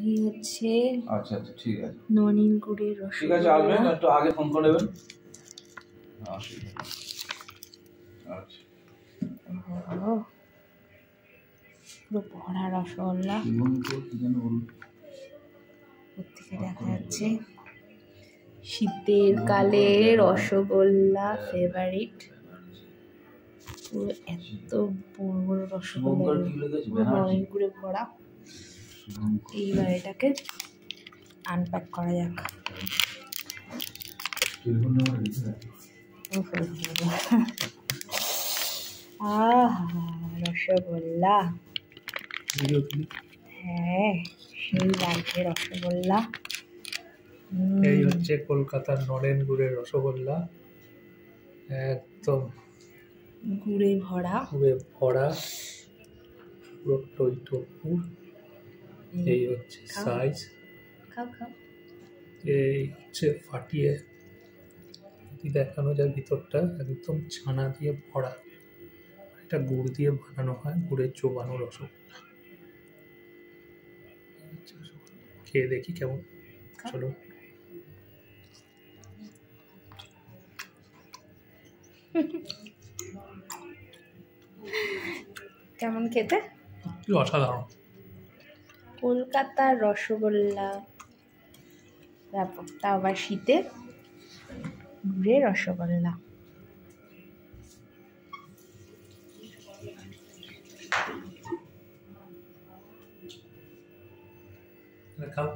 এই হচ্ছে আচ্ছা আচ্ছা ঠিক আছে ননিন গুড়ের রসগোল্লা। ঠিক আছে আসবেন, একটু আগে ফোন করে নেবেন। আচ্ছা পুরো ভরা রসগোল্লা, প্রত্যেকে দেখা যাচ্ছে শীতের কালে রসগোল্লা ফেভারিট। পুরো এত বড় বড় রসগোল্লা ননিন গুড়ে ভরা। এইবার এটাকে আনপ্যাক করা যাক। রসগোল্লা, হ্যাঁ সেই লাগছে রসগোল্লা। এই হচ্ছে কলকাতার নলেন গুড়ের রসগোল্লা, একদম গুড়ে ভরা, পুরো টইটুকুর। এই হচ্ছে সাইজ, খাও খাও। এই হচ্ছে ফাটিয়ে দেখানো যায় ভিতরটা একদম ছানা দিয়ে ভরা। এটা গুড় দিয়ে বানানো হয়, গুড়ের চোবানো রসগোল্লা। খেয়ে দেখি কেমন, চলো। কেমন খেতে? অসাধারণ। কলকাতার রসগোল্লা, ব্যাপক, তাও আবার শীতে গুড়ের রসগোল্লা। খাও।